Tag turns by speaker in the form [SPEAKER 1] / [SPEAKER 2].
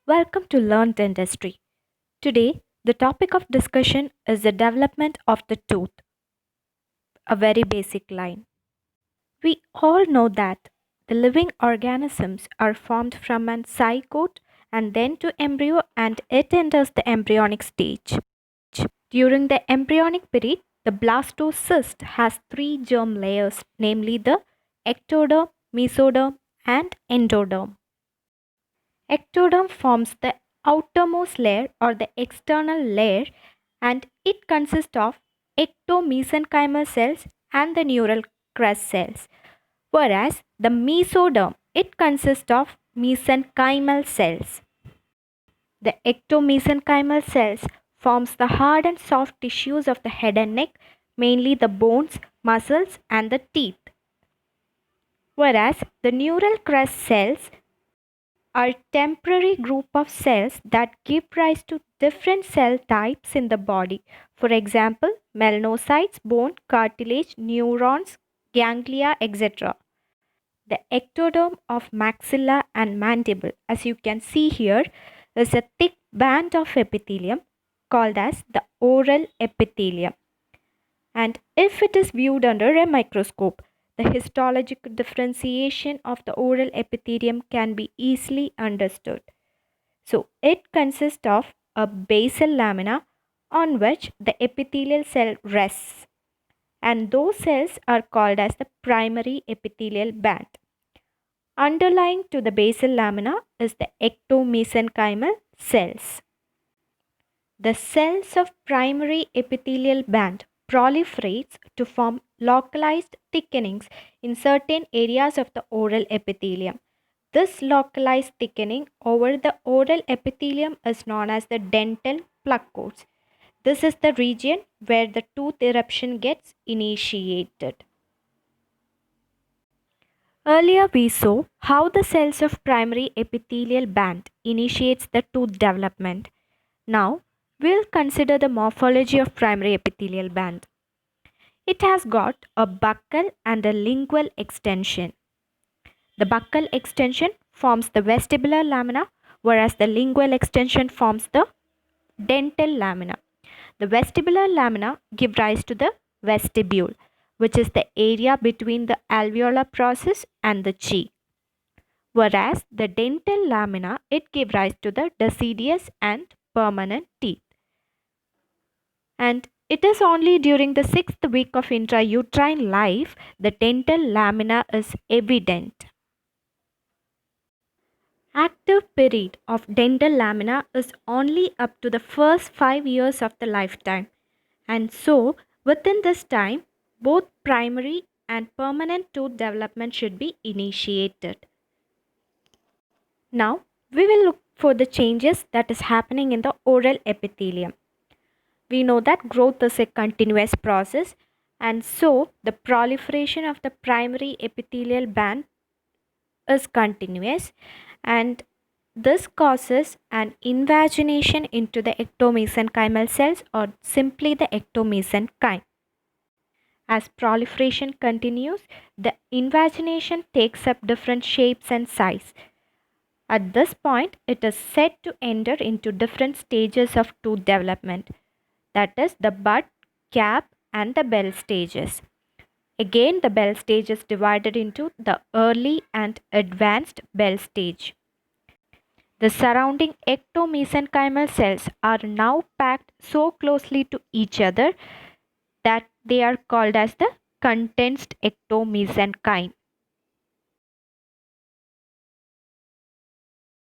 [SPEAKER 1] Welcome to Learn Dentistry. Today, the topic of discussion is the development of the tooth, a very basic line. We all know that the living organisms are formed from an zygote and then to embryo and it enters the embryonic stage. During the embryonic period, the blastocyst has three germ layers, namely the ectoderm, mesoderm, and endoderm. Ectoderm forms the outermost layer or the external layer and it consists of ectomesenchymal cells and the neural crest cells. Whereas the mesoderm, it consists of mesenchymal cells. The ectomesenchymal cells forms the hard and soft tissues of the head and neck, mainly the bones, muscles and the teeth. Whereas the neural crest cells are temporary group of cells that give rise to different cell types in the body. For example, melanocytes, bone, cartilage, neurons, ganglia, etc. The ectoderm of maxilla and mandible, as you can see here, is a thick band of epithelium called as the oral epithelium. And if it is viewed under a microscope, the histological differentiation of the oral epithelium can be easily understood. So, it consists of a basal lamina on which the epithelial cell rests, and those cells are called as the primary epithelial band. Underlying to the basal lamina is the ectomesenchymal cells. The cells of primary epithelial band proliferates to form localized thickenings in certain areas of the oral epithelium. This localized thickening over the oral epithelium is known as the dental plug codes. This is the region where the tooth eruption gets initiated. Earlier we saw how the cells of primary epithelial band initiates the tooth development. Now we'll consider the morphology of primary epithelial band. It has got a buccal and a lingual extension. The buccal extension forms the vestibular lamina, whereas the lingual extension forms the dental lamina. The vestibular lamina give rise to the vestibule, which is the area between the alveolar process and the cheek. Whereas the dental lamina, it give rise to the deciduous and permanent teeth. And it is only during the 6th week of intrauterine life the dental lamina is evident. Active period of dental lamina is only up to the first 5 years of the lifetime, and so within this time both primary and permanent tooth development should be initiated. Now we will look for the changes that is happening in the oral epithelium. We know that growth is a continuous process, and so the proliferation of the primary epithelial band is continuous, and this causes an invagination into the ectomesenchymal cells or simply the ectomesenchyme. As proliferation continues, the invagination takes up different shapes and size. At this point, it is said to enter into different stages of tooth development, that is the bud, cap and the bell stages. Again, the bell stage is divided into the early and advanced bell stage. The surrounding ectomesenchymal cells are now packed so closely to each other that they are called as the condensed ectomesenchyme.